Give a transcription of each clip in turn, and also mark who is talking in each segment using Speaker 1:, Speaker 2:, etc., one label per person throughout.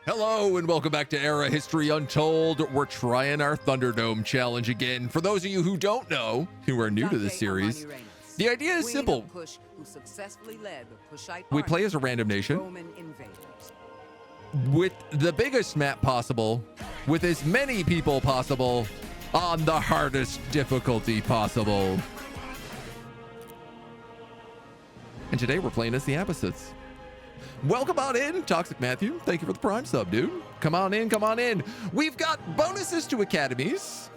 Speaker 1: Hello and welcome back to Era History Untold. We're trying our Thunderdome challenge again. For those of you who don't know, who are new to this series, the idea is simple. We play as a random nation with the biggest map possible, with as many people possible, on the hardest difficulty possible. And today we're playing as the opposites. Welcome on in, Toxic Matthew. Thank you for the Prime sub, dude. Come on in, come on in. We've got bonuses to academies.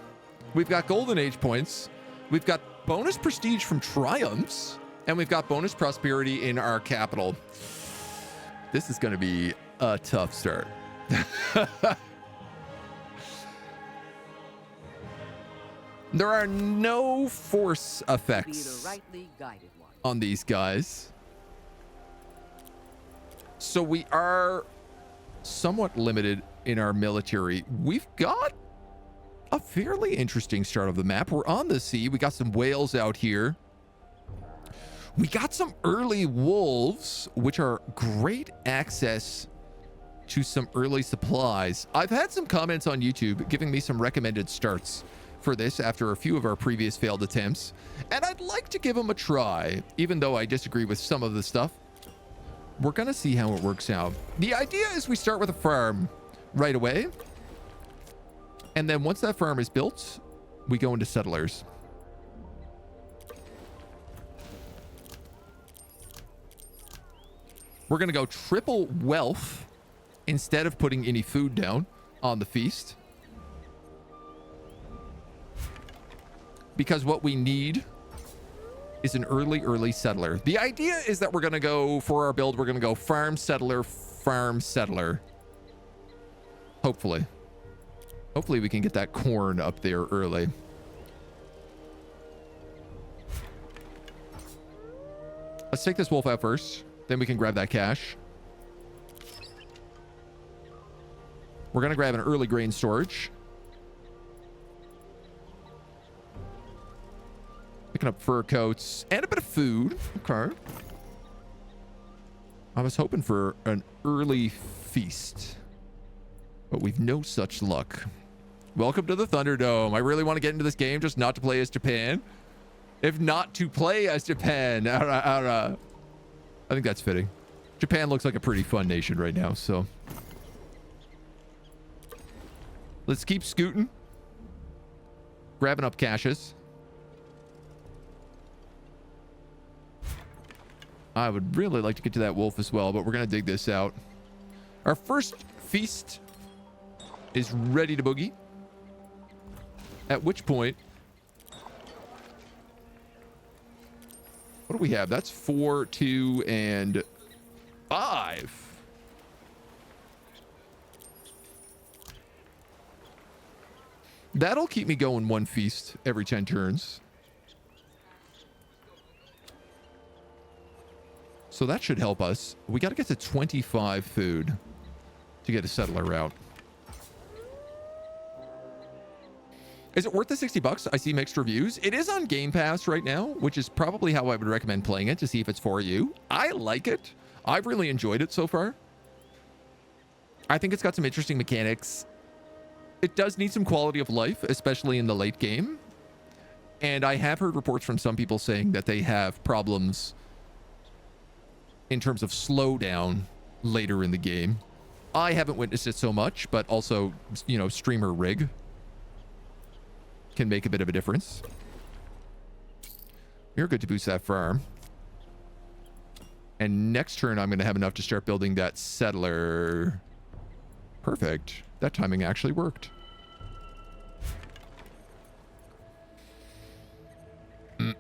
Speaker 1: We've got Golden Age points. We've got bonus prestige from triumphs. And we've got bonus prosperity in our capital. This is going to be a tough start. There are no force effects on these guys. So we are somewhat limited in our military. We've got a fairly interesting start of the map. We're on the sea. We got some whales out here. We got some early wolves, which are great access to some early supplies. I've had some comments on YouTube giving me some recommended starts for this after a few of our previous failed attempts. And I'd like to give them a try, even though I disagree with some of the stuff. We're going to see how it works out. The idea is we start with a farm right away. And then once that farm is built, we go into settlers. We're going to go triple wealth instead of putting any food down on the feast. Because what we need is an early settler. The idea is that we're going to go, for our build, we're going to go farm, settler. Hopefully we can get that corn up there early. Let's take this wolf out first. Then we can grab that cash. We're going to grab an early grain storage. Picking up fur coats and a bit of food. Okay. I was hoping for an early feast, but we've no such luck. Welcome to the Thunderdome. I really want to get into this game just not to play as Japan. If not to play as Japan. I think that's fitting. Japan looks like a pretty fun nation right now, so. Let's keep scooting. Grabbing up caches. I would really like to get to that wolf as well, but we're going to dig this out. Our first feast is ready to boogie. At which point, what do we have? That's 4, 2, and 5. That'll keep me going one feast every 10 turns. So that should help us. We got to get to 25 food to get a settler route. Is it worth the $60? I see mixed reviews. It is on Game Pass right now, which is probably how I would recommend playing it to see if it's for you. I like it. I've really enjoyed it so far. I think it's got some interesting mechanics. It does need some quality of life, especially in the late game. And I have heard reports from some people saying that they have problems in terms of slowdown later in the game. I haven't witnessed it so much, but also, you know, streamer rig can make a bit of a difference. You're good to boost that farm. And next turn, I'm going to have enough to start building that settler. Perfect. That timing actually worked. I'm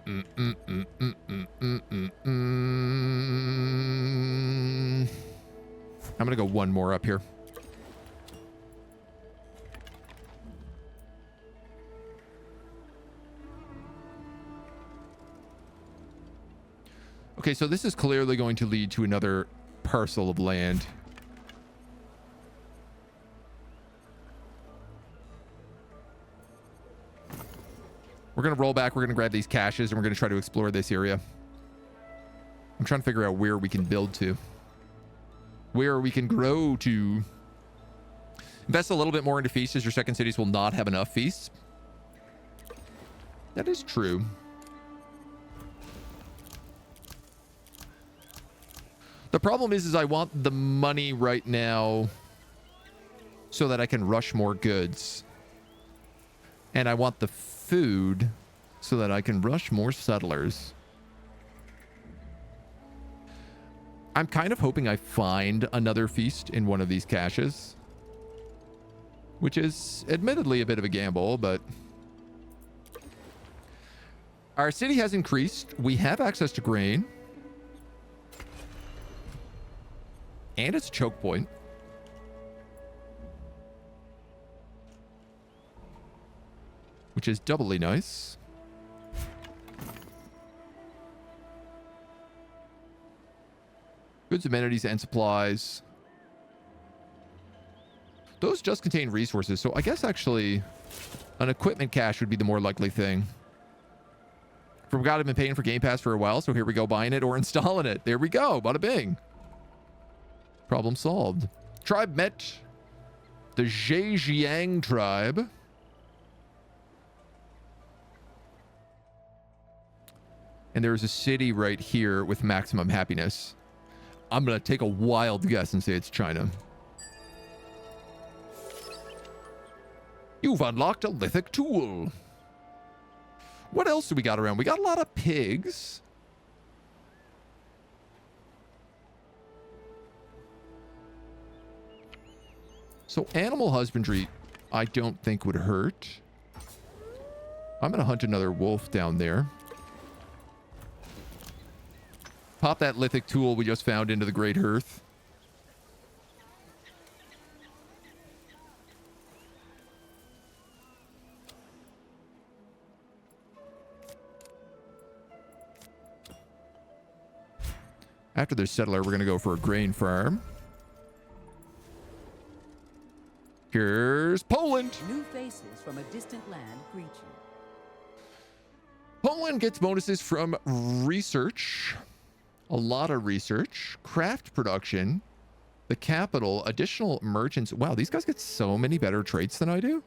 Speaker 1: gonna go one more up here. Okay, so this is clearly going to lead to another parcel of land. We're going to roll back. We're going to grab these caches and we're going to try to explore this area. I'm trying to figure out where we can build to. Where we can grow to. Invest a little bit more into feasts as your second cities will not have enough feasts. That is true. The problem is I want the money right now so that I can rush more goods. And I want the food so that I can rush more settlers. I'm kind of hoping I find another feast in one of these caches, which is admittedly a bit of a gamble, but our city has increased. We have access to grain. And it's a choke point. Which is doubly nice. Goods, amenities, and supplies. Those just contain resources. So I guess actually an equipment cache would be the more likely thing. Forgot I've been paying for Game Pass for a while, so here we go, buying it or installing it. There we go. Bada bing. Problem solved. Tribe met the Zhejiang tribe. And there's a city right here with maximum happiness. I'm going to take a wild guess and say it's China. You've unlocked a lithic tool. What else do we got around? We got a lot of pigs. So animal husbandry, I don't think would hurt. I'm going to hunt another wolf down there. Pop that lithic tool we just found into the Great Hearth. After the settler, we're going to go for a grain farm. Here's Poland.
Speaker 2: New faces from a distant land greet you.
Speaker 1: Poland gets bonuses from research. A lot of research. Craft production. The capital. Additional merchants. Wow, these guys get so many better traits than I do.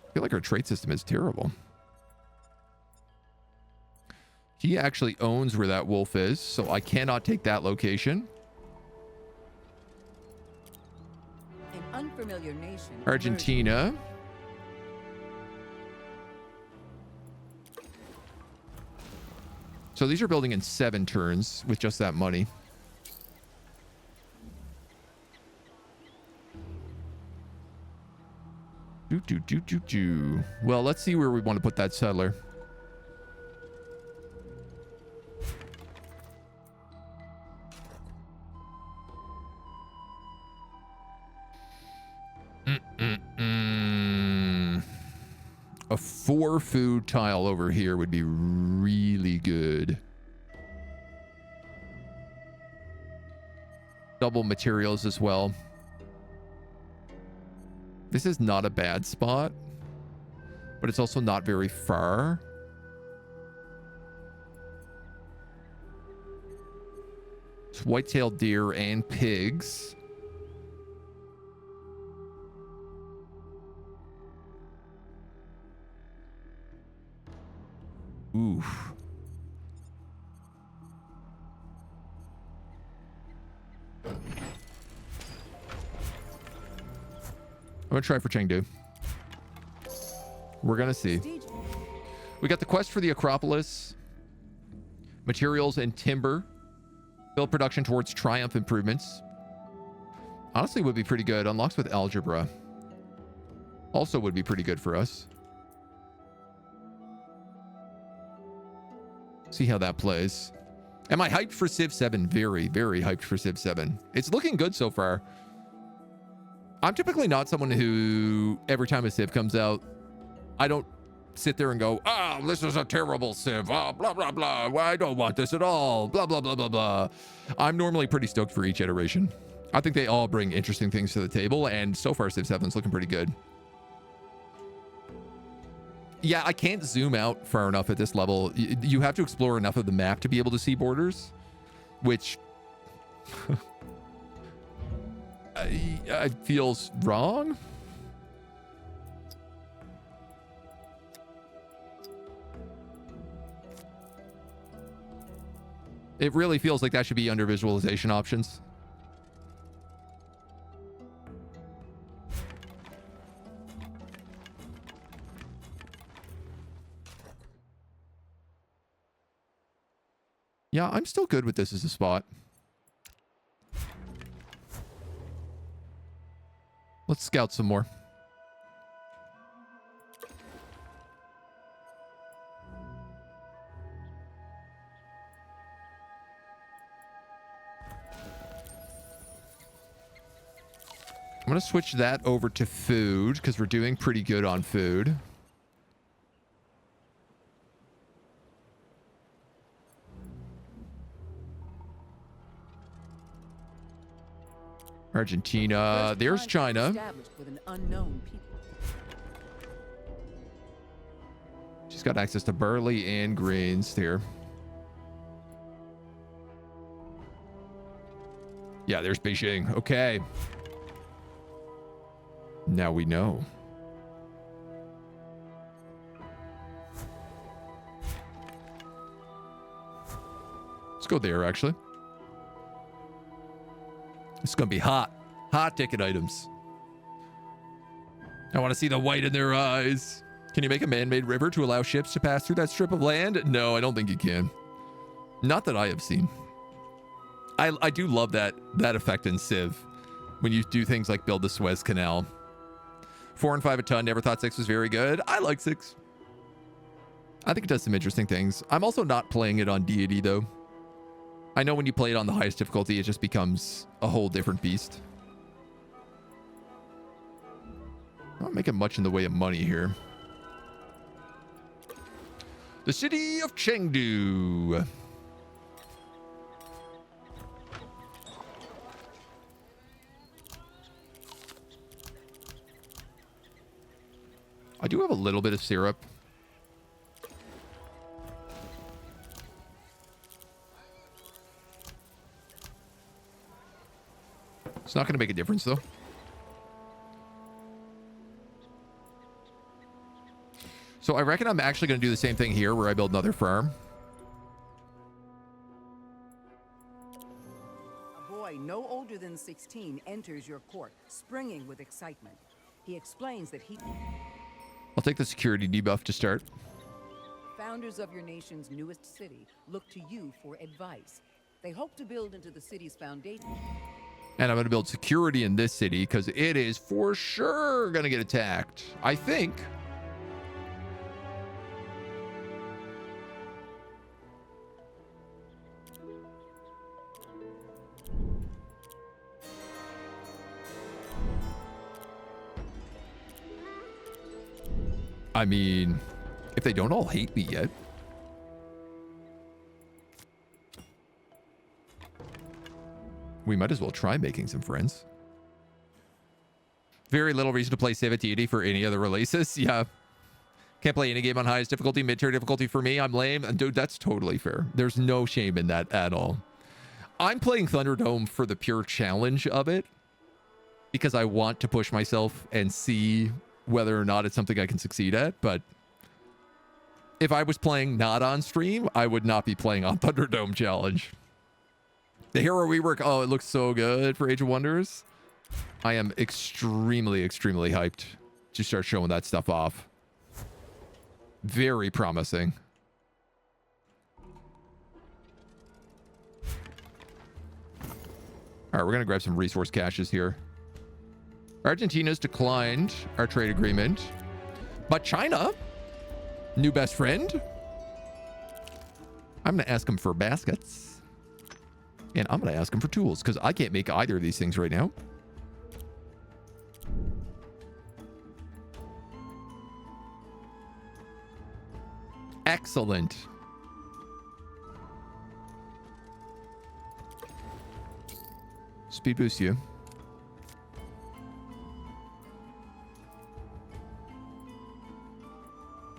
Speaker 1: I feel like our trait system is terrible. He actually owns where that wolf is, so I cannot take that location.
Speaker 2: An unfamiliar nation.
Speaker 1: Argentina. So these are building in 7 turns with just that money. Well, let's see where we want to put that settler. A 4 food tile over here would be really good. Double materials as well. This is not a bad spot, but it's also not very far. It's white-tailed deer and pigs. Oof. I'm gonna try for Chengdu. We're gonna see. We got the quest for the Acropolis. Materials and timber. Build production towards triumph improvements. Honestly, would be pretty good. Unlocks with algebra. Also would be pretty good for us. See how that plays. Am I hyped for Civ 7? Very, very hyped for Civ 7. It's looking good so far. I'm typically not someone who, every time a Civ comes out, I don't sit there and go, oh, this is a terrible Civ. Oh, blah, blah, blah. Well, I don't want this at all. Blah, blah, blah, blah, blah. I'm normally pretty stoked for each iteration. I think they all bring interesting things to the table, and so far Civ 7's looking pretty good. Yeah, I can't zoom out far enough at this level. You have to explore enough of the map to be able to see borders, which I feels wrong. It really feels like that should be under visualization options. Yeah, I'm still good with this as a spot. Let's scout some more. I'm going to switch that over to food because we're doing pretty good on food. Argentina. There's China.
Speaker 2: Established with an unknown people.
Speaker 1: She's got access to barley and grains here. Yeah, there's Beijing. Okay. Now we know. Let's go there, actually. It's going to be hot. Hot ticket items. I want to see the white in their eyes. Can you make a man-made river to allow ships to pass through that strip of land? No, I don't think you can. Not that I have seen. I do love that effect in Civ. When you do things like build the Suez Canal. 4 and 5 a ton. Never thought 6 was very good. I like 6. I think it does some interesting things. I'm also not playing it on deity, though. I know when you play it on the highest difficulty, it just becomes a whole different beast. Not making much in the way of money here. The city of Chengdu. I do have a little bit of syrup. It's not going to make a difference, though. So I reckon I'm actually going to do the same thing here where I build another farm.
Speaker 2: A boy no older than 16 enters your court, springing with excitement. He explains that
Speaker 1: I'll take the security debuff to start.
Speaker 2: founders of your nation's newest city look to you for advice. They hope to build into the city's foundation.
Speaker 1: And I'm going to build security in this city because it is for sure going to get attacked. I think. I mean, if they don't all hate me yet. We might as well try making some friends. Very little reason to play Civ at deity for any other releases. Yeah. Can't play any game on highest difficulty, mid-tier difficulty for me. I'm lame. And dude, that's totally fair. There's no shame in that at all. I'm playing Thunderdome for the pure challenge of it. Because I want to push myself and see whether or not it's something I can succeed at. But if I was playing not on stream, I would not be playing on Thunderdome challenge. The hero rework, oh, it looks so good for Age of Wonders. I am extremely, extremely hyped to start showing that stuff off. Very promising. All right, we're going to grab some resource caches here. Argentina's declined our trade agreement. But China, new best friend. I'm going to ask him for baskets. And I'm going to ask him for tools because I can't make either of these things right now. Excellent. Speed boost you.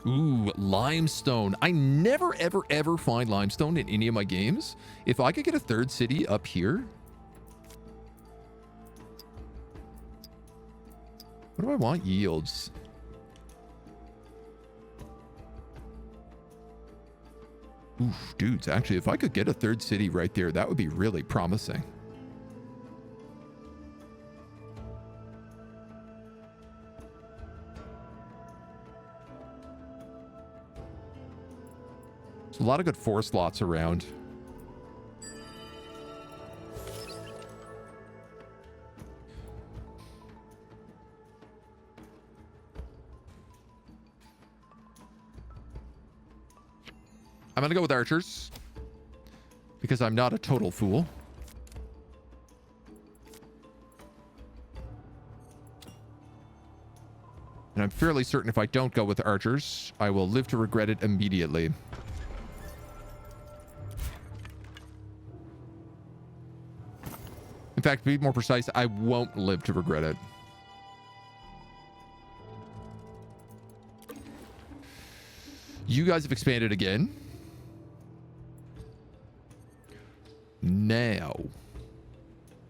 Speaker 1: Ooh, limestone. I never, ever, ever find limestone in any of my games. If I could get a third city up here. What do I want? Yields. Oof, dudes, actually, if I could get a third city right there, that would be really promising. There's a lot of good forest lots around. I'm going to go with archers because I'm not a total fool. And I'm fairly certain if I don't go with archers, I will live to regret it immediately. In fact, to be more precise, I won't live to regret it. You guys have expanded again. Now,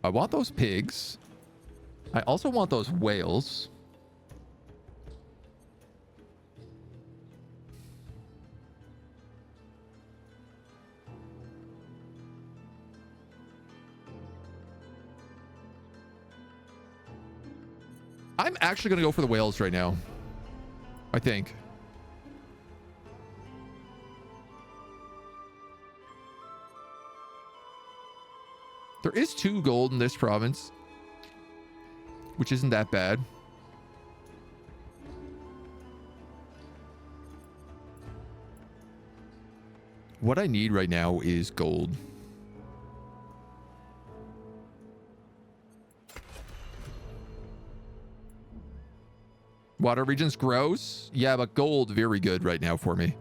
Speaker 1: I want those pigs. I also want those whales. I'm actually going to go for the whales right now. I think. There is 2 gold in this province, which isn't that bad. What I need right now is gold. Water regions gross. Yeah, but gold very good right now for me.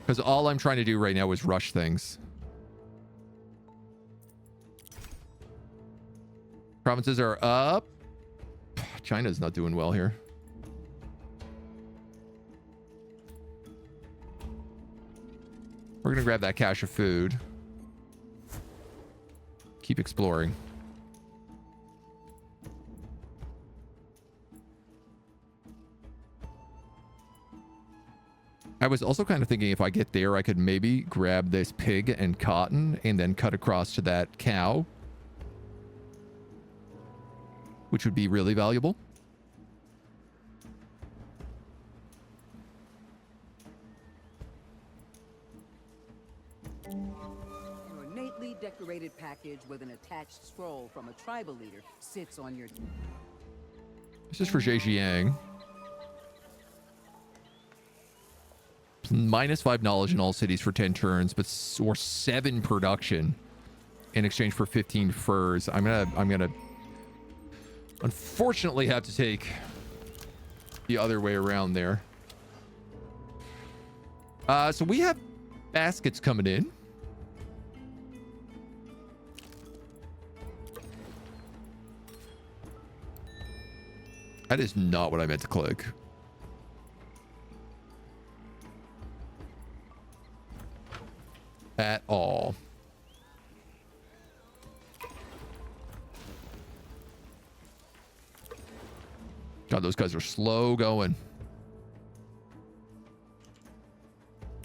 Speaker 1: Because all I'm trying to do right now is rush things. Provinces are up. China's not doing well here. We're going to grab that cache of food. Keep exploring. I was also kind of thinking if I get there, I could maybe grab this pig and cotton and then cut across to that cow, which would be really valuable.
Speaker 2: An ornately decorated package with an attached scroll from a tribal leader sits on your...
Speaker 1: This is for Zhejiang. -5 knowledge in all cities for 10 turns, but or 7 production in exchange for 15 furs. I'm gonna unfortunately have to take the other way around there. So we have baskets coming in. That is not what I meant to click. At all. God, those guys are slow going.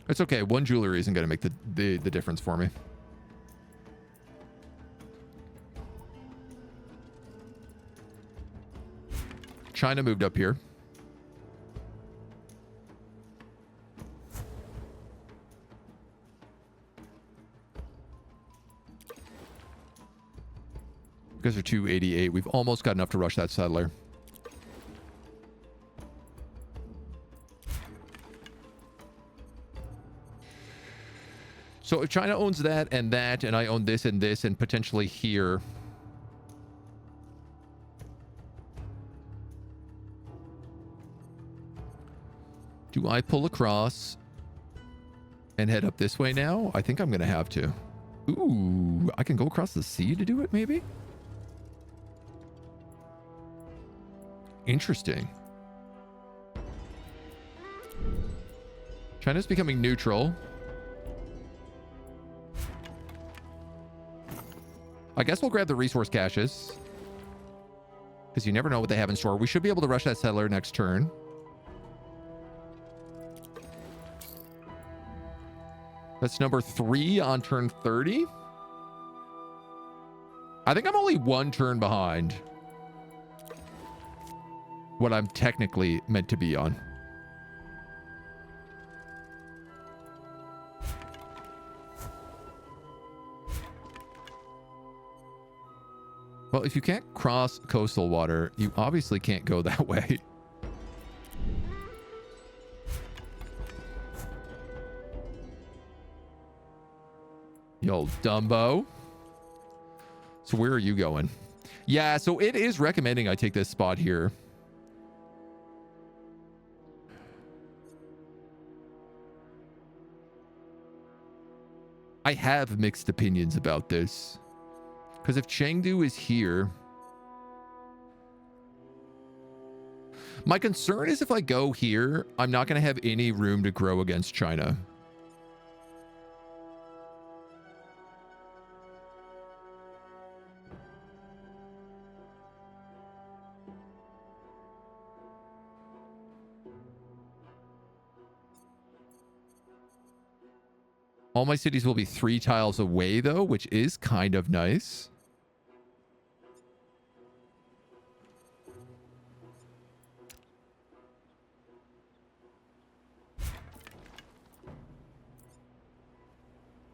Speaker 1: It's okay. 1 jewelry isn't going to make the difference for me. China moved up here. You guys are 288. We've almost got enough to rush that settler. So if China owns that, and I own this and potentially here. Do I pull across and head up this way now? I think I'm going to have to. Ooh, I can go across the sea to do it, maybe? Interesting. China's becoming neutral. I guess we'll grab the resource caches, because you never know what they have in store. We should be able to rush that settler next turn. That's number 3 on turn 30. I think I'm only 1 turn behind what I'm technically meant to be on. Well, if you can't cross coastal water, you obviously can't go that way. You old Dumbo. So where are you going? Yeah, so it is recommending I take this spot here. I have mixed opinions about this. Because if Chengdu is here... My concern is if I go here, I'm not going to have any room to grow against China. All my cities will be 3 tiles away, though, which is kind of nice.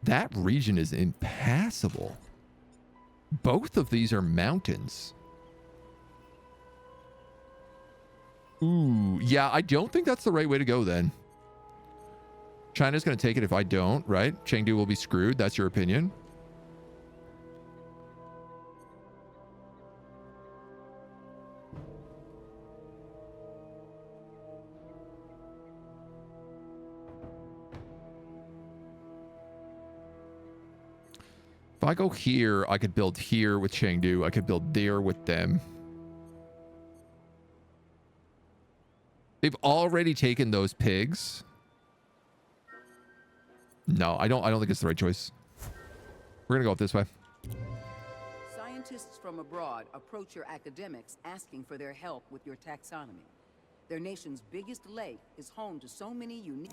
Speaker 1: That region is impassable. Both of these are mountains. Ooh, yeah, I don't think that's the right way to go then. China's going to take it if I don't, right? Chengdu will be screwed. That's your opinion. If I go here, I could build here with Chengdu. I could build there with them. They've already taken those pigs. No, I don't think it's the right choice. We're gonna go up this way.
Speaker 2: Scientists from abroad approach your academics asking for their help with your taxonomy. Their nation's biggest lake is home to so many unique...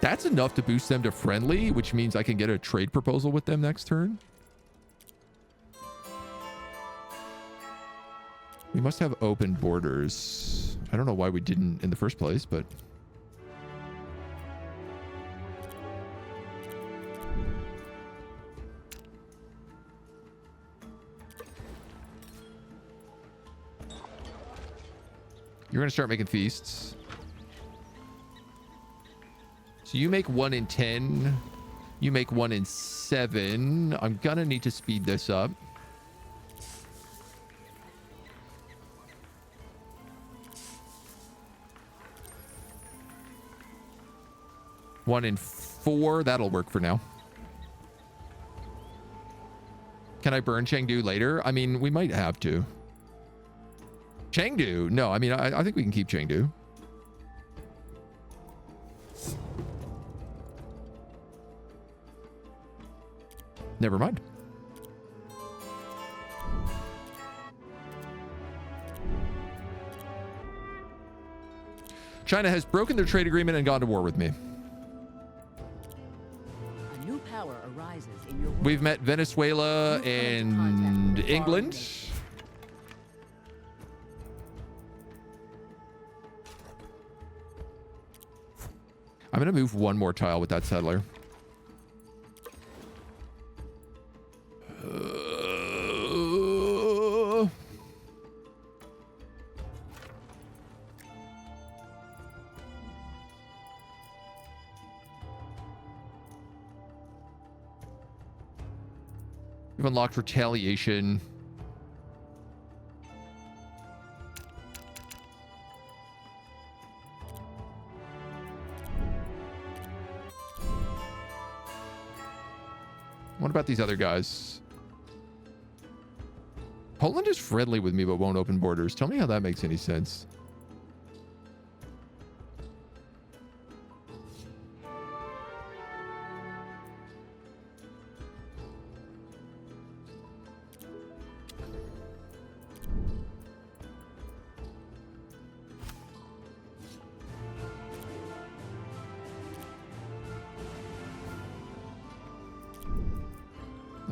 Speaker 1: That's enough to boost them to friendly, which means I can get a trade proposal with them next turn. We must have open borders. I don't know why we didn't in the first place, but... You're going to start making feasts. So you make 1 in 10. You make 1 in 7. I'm going to need to speed this up. One in 4. That'll work for now. Can I burn Chengdu later? I mean, we might have to. Chengdu? No, I mean, I think we can keep Chengdu. Never mind. China has broken their trade agreement and gone to war with me.
Speaker 2: A new power arises in your...
Speaker 1: We've met Venezuela and England. I'm going to move 1 more tile with that settler. We've unlocked retaliation. What about these other guys? Poland is friendly with me but won't open borders. Tell me how that makes any sense.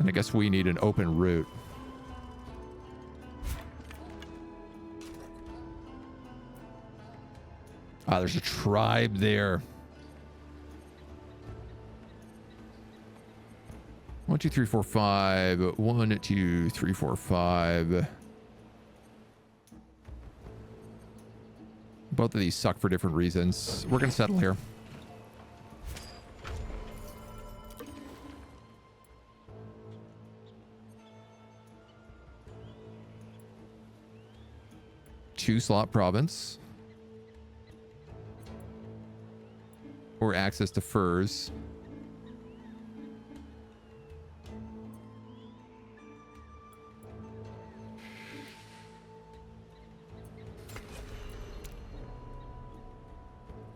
Speaker 1: And I guess we need an open route. Ah, there's a tribe there. 1, 2, 3, 4, 5. 1, 2, 3, 4, 5. Both of these suck for different reasons. We're going to settle here. Two-slot province. Or access to furs.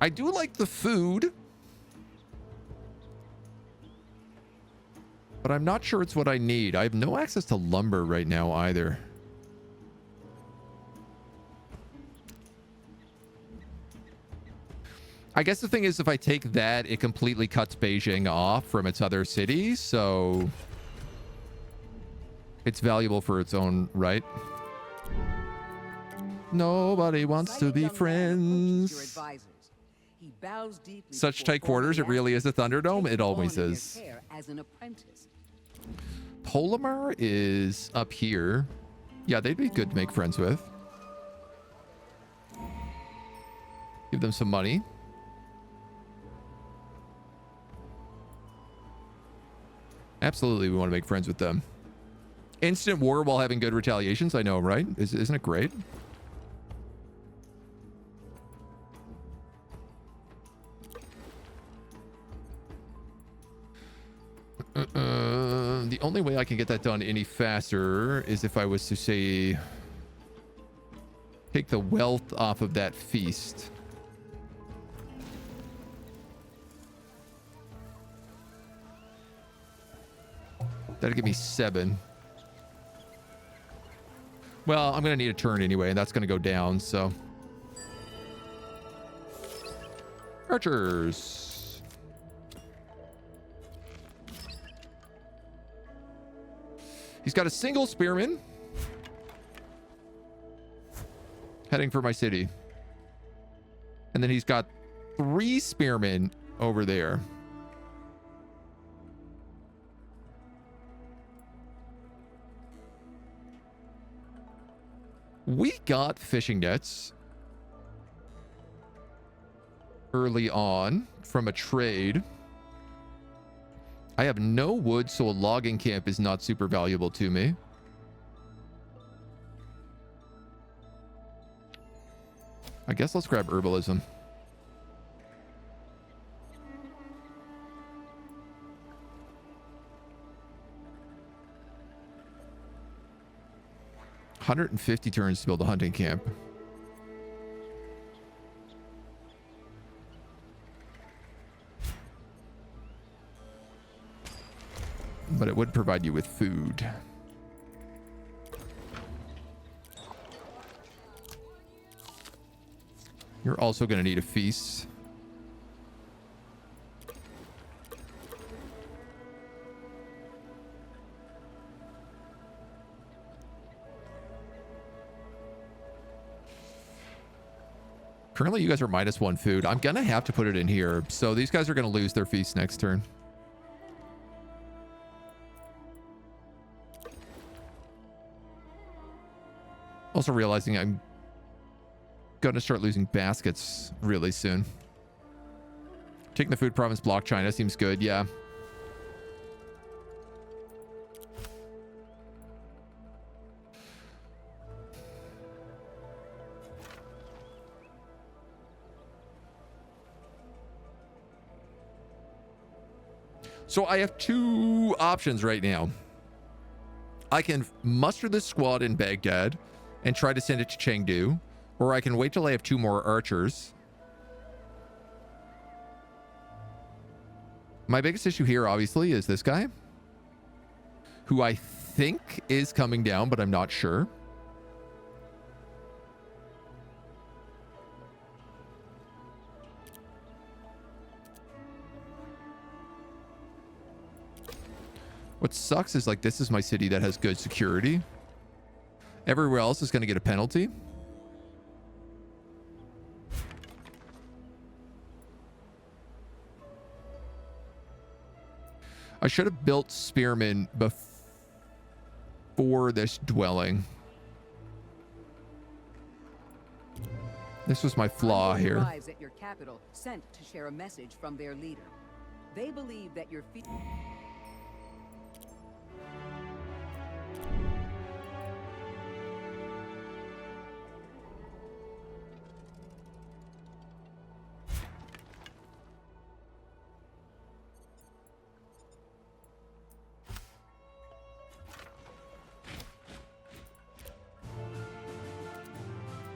Speaker 1: I do like the food, but I'm not sure it's what I need. I have no access to lumber right now either. I guess the thing is, if I take that, it completely cuts Beijing off from its other cities, so it's valuable for its own right. Nobody wants to be friends.
Speaker 2: He bows deeply
Speaker 1: Such tight quarters, it really is a Thunderdome. It always is.
Speaker 2: As an apprentice.
Speaker 1: Polymer is up here. Yeah, they'd be good to make friends with. Give them some money. Absolutely, we want to make friends with them. Instant war while having good retaliations. I know, right? Isn't it great? The only way I can get that done any faster is if I was to say take the wealth off of that feast. That'll give me 7. Well, I'm gonna need a turn anyway, and that's gonna go down, so. Archers. He's got a single spearman heading for my city. And then he's got 3 spearmen over there. We got fishing nets early on from a trade. I have no wood, so a logging camp is not super valuable to me. I guess let's grab herbalism. $150 turns to build a hunting camp. But it would provide you with food. You're also going to need a feast. Currently, you guys are -1 food. I'm going to have to put it in here. So these guys are going to lose their feast next turn. Also realizing I'm going to start losing baskets really soon. Taking the food province, block China seems good. Yeah. So I have 2 options right now. I can muster this squad in Baghdad and try to send it to Chengdu, or I can wait till I have 2 more archers. My biggest issue here, obviously, is this guy, who I think is coming down, but I'm not sure. What sucks is like, this is my city that has good security. Everywhere else is going to get a penalty. I should have built spearmen before this dwelling. This was my flaw here.
Speaker 2: Arrives at your capital, sent to share a message from their leader. They believe that your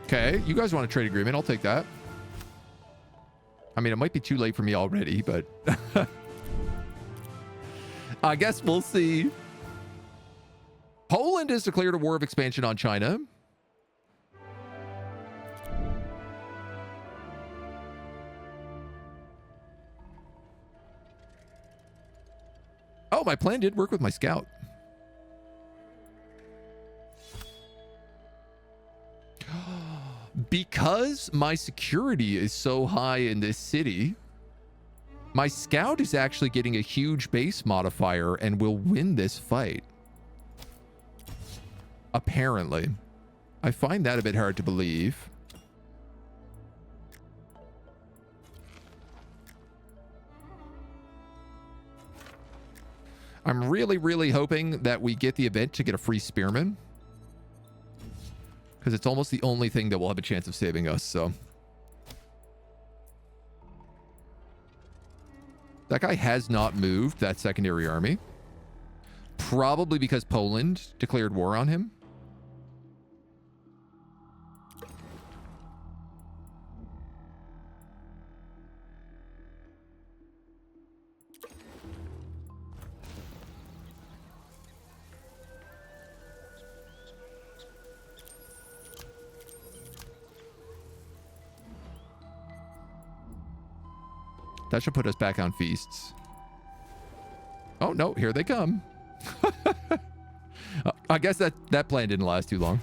Speaker 1: Okay, you guys want a trade agreement? I'll take that. I mean, it might be too late for me already, but I guess we'll see. Poland has declared a war of expansion on China. Oh, my plan did work with my scout. Because my security is so high in this city, my scout is actually getting a huge base modifier and will win this fight. Apparently. I find that a bit hard to believe. I'm really, really hoping that we get the event to get a free spearman. Because it's almost the only thing that will have a chance of saving us, so. That guy has not moved, that secondary army. Probably because Poland declared war on him. That should put us back on feasts. Oh, no, here they come. I guess that plan didn't last too long.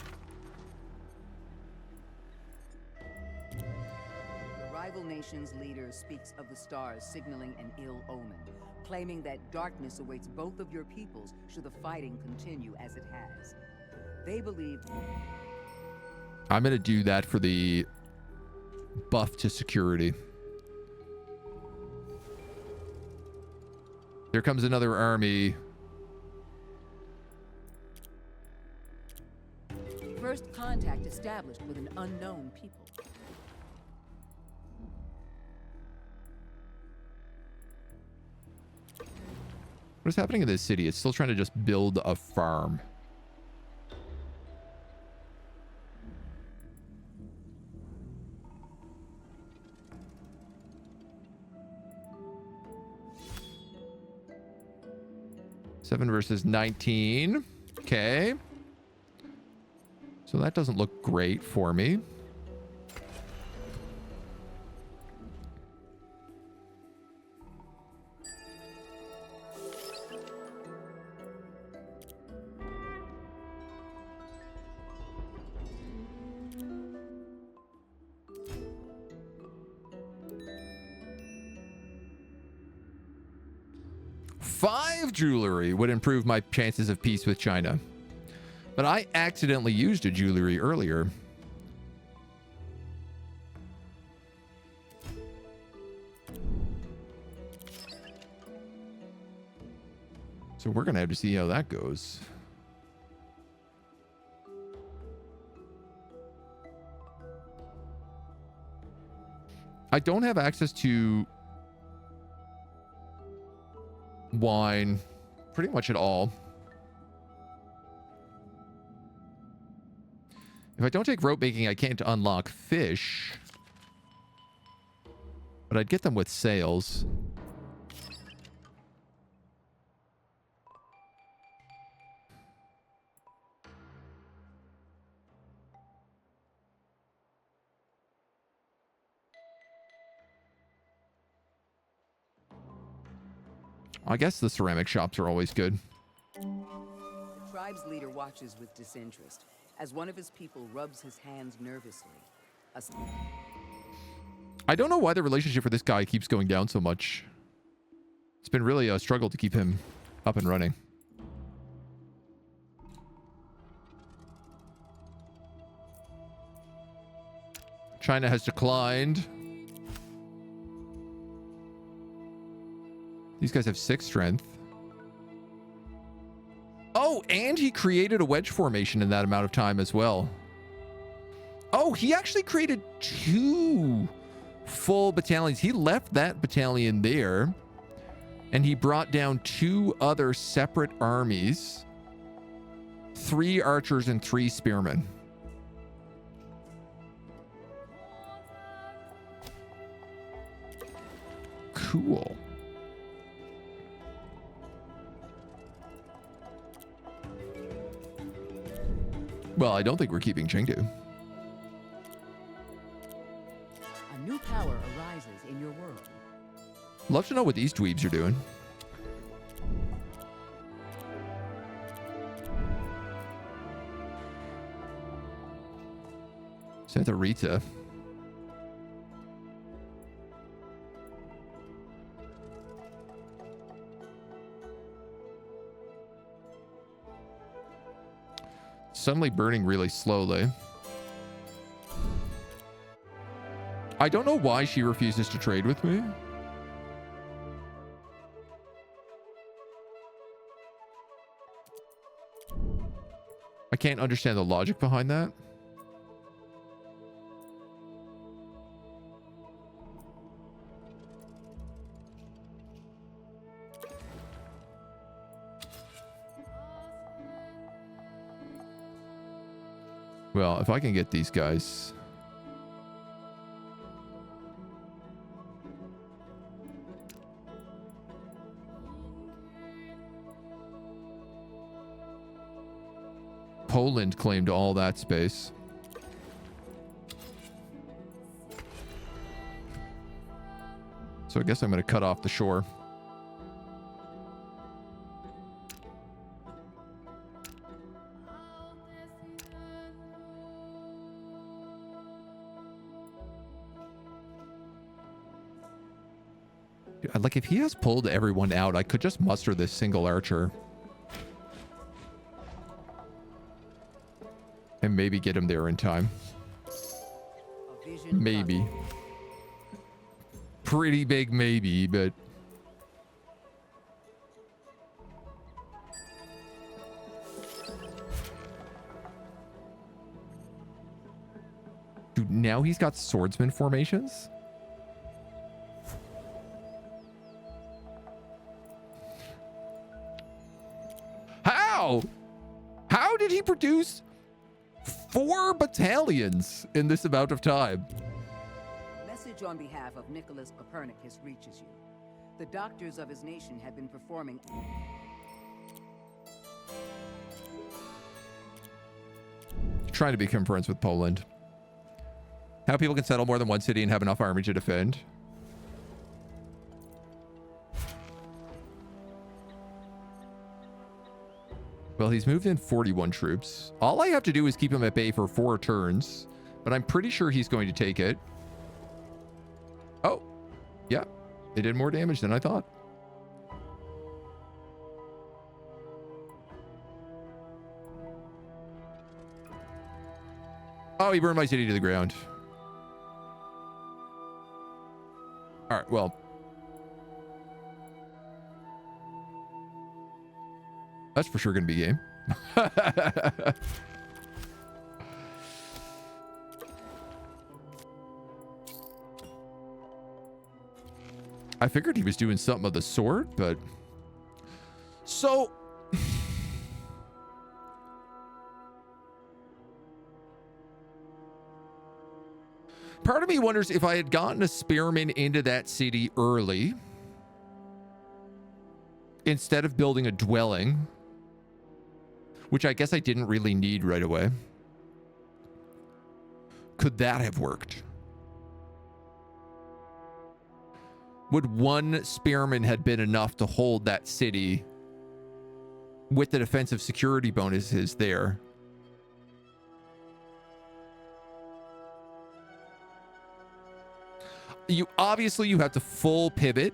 Speaker 2: The rival nation's leader speaks of the stars signaling an ill omen, claiming that darkness awaits both of your peoples should the fighting continue as it has. They believe...
Speaker 1: I'm going to do that for the buff to security. Here comes another army.
Speaker 2: First contact established with an unknown people.
Speaker 1: What is happening in this city? It's still trying to just build a farm. Seven versus 19. Okay. So that doesn't look great for me. Jewelry would improve my chances of peace with China. But I accidentally used a jewelry earlier. So we're going to have to see how that goes. I don't have access to wine pretty much at all. If I don't take rope making, I can't unlock fish. But I'd get them with sails. I guess the ceramic shops are always good.
Speaker 2: tribe's leader watches with disinterest as one of his people rubs his hands nervously.
Speaker 1: I don't know why the relationship for this guy keeps going down so much. It's been really a struggle to keep him up and running. China has declined. These guys have 6 strength. Oh, and he created a wedge formation in that amount of time as well. Oh, he actually created 2 full battalions. He left that battalion there, and he brought down 2 other separate armies, 3 archers and 3 spearmen. Cool. Well, I don't think we're keeping Chengdu.
Speaker 2: A new power arises in your world.
Speaker 1: Love to know what these dweebs are doing. Santa Rita. Suddenly burning really slowly. I don't know why she refuses to trade with me. I can't understand the logic behind that. Well, if I can get these guys. Poland claimed all that space. So I guess I'm going to cut off the shore. Like, if he has pulled everyone out, I could just muster this single archer. And maybe get him there in time. Maybe. Pretty big maybe, but... Dude, now he's got swordsman formations? How did he produce 4 battalions in this amount of time?
Speaker 2: Message on behalf of Nicholas Copernicus reaches you. The doctors of his nation have been performing...
Speaker 1: Trying to become friends with Poland. How people can settle more than one city and have enough army to defend. Well, he's moved in 41 troops. All I have to do is keep him at bay for 4 turns, but I'm pretty sure he's going to take it. Oh, yeah. It did more damage than I thought. Oh, he burned my city to the ground. All right, well. That's for sure going to be game. I figured he was doing something of the sort, but... So... Part of me wonders if I had gotten a spearman into that city early, instead of building a dwelling, which I guess I didn't really need right away. Could that have worked? Would 1 spearman have been enough to hold that city with the defensive security bonuses there. You have to full pivot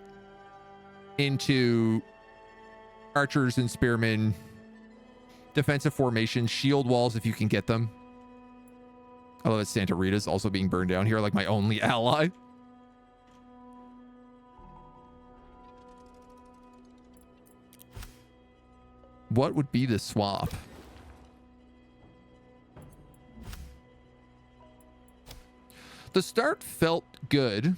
Speaker 1: into archers and spearmen, defensive formations, shield walls if you can get them. I love that Santa Rita's also being burned down here, like my only ally. What would be the swap? The start felt good,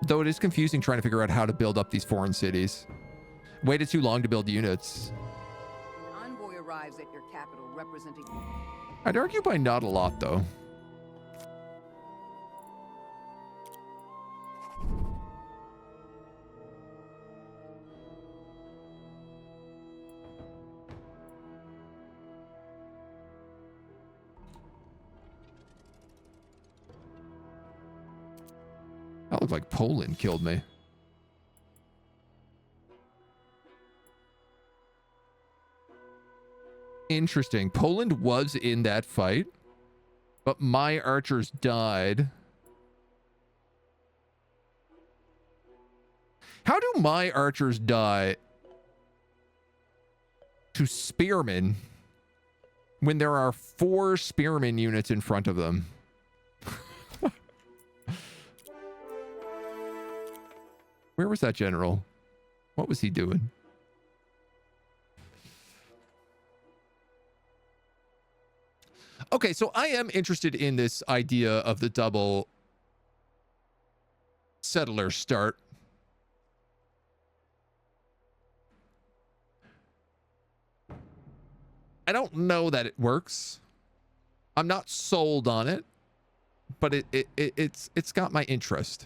Speaker 1: though it is confusing trying to figure out how to build up these foreign cities. Waited too long to build units.
Speaker 2: An envoy arrives at your capital representing...
Speaker 1: I'd argue by not a lot, though. That looked like Poland killed me. Interesting. Poland was in that fight, but my archers died. How do my archers die to spearmen when there are 4 spearmen units in front of them? Where was that general? What was he doing? Okay, so I am interested in this idea of the double settler start. I don't know that it works. I'm not sold on it, but it's got my interest.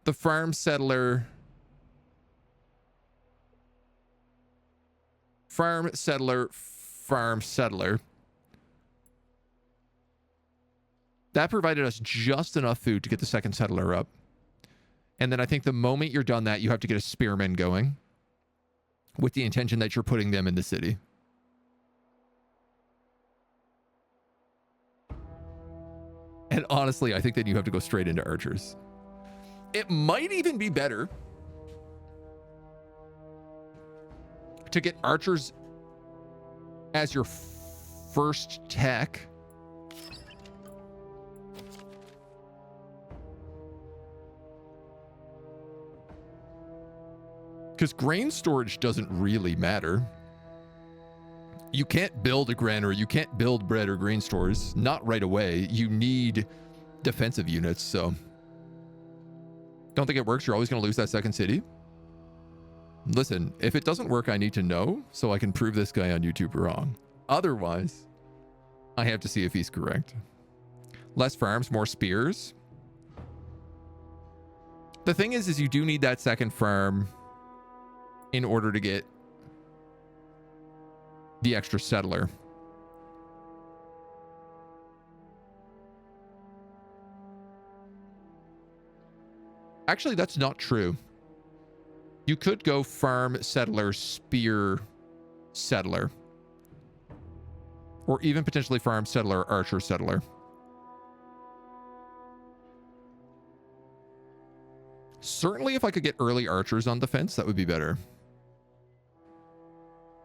Speaker 1: The farm settler, farm settler. That provided us just enough food to get the second settler up. And then I think the moment you're done that, you have to get a spearman going with the intention that you're putting them in the city. And honestly, I think that you have to go straight into archers. It might even be better to get archers as your first tech. Because grain storage doesn't really matter. You can't build a granary, you can't build bread or grain stores, not right away. You need defensive units, so... Don't think it works. You're always going to lose that second city. Listen, if it doesn't work, I need to know so I can prove this guy on YouTube wrong. Otherwise, I have to see if he's correct. Less farms, more spears. The thing is you do need that second farm in order to get the extra settler. Actually, that's not true. You could go farm settler, spear settler. Or even potentially farm settler, archer settler. Certainly if I could get early archers on defense, that would be better.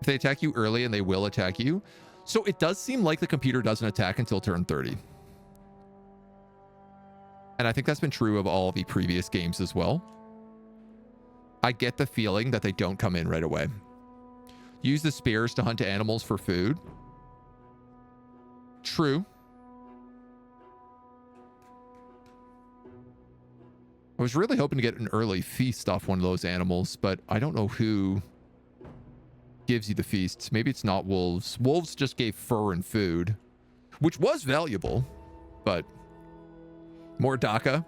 Speaker 1: If they attack you early, and they will attack you. So it does seem like the computer doesn't attack until turn 30. And I think that's been true of all the previous games as well. I get the feeling that they don't come in right away. Use the spears to hunt animals for food. True. I was really hoping to get an early feast off one of those animals, but I don't know who gives you the feasts. Maybe it's not wolves. Wolves just gave fur and food, which was valuable, but... More DACA.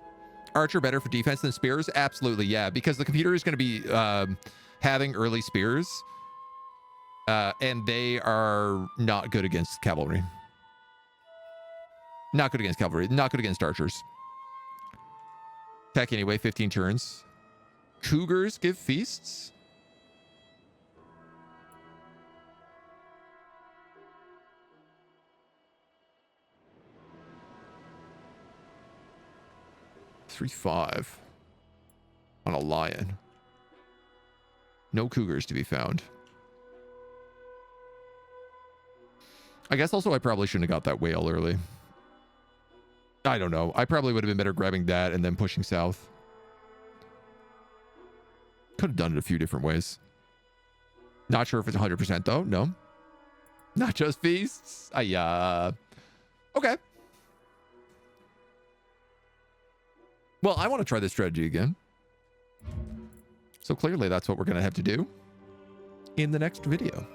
Speaker 1: Archer better for defense than spears? Absolutely, yeah. Because the computer is going to be having early spears. And they are not good against cavalry. Not good against cavalry. Not good against archers. Tech anyway, 15 turns. Cougars give feasts? $3.5 on a lion. No cougars to be found. I guess also I probably shouldn't have got that whale early. I don't know. I probably would have been better grabbing that and then pushing south. Could have done it a few different ways. Not sure if it's 100% though. No. Not just feasts. Okay. Well, I want to try this strategy again. So clearly that's what we're going to have to do in the next video.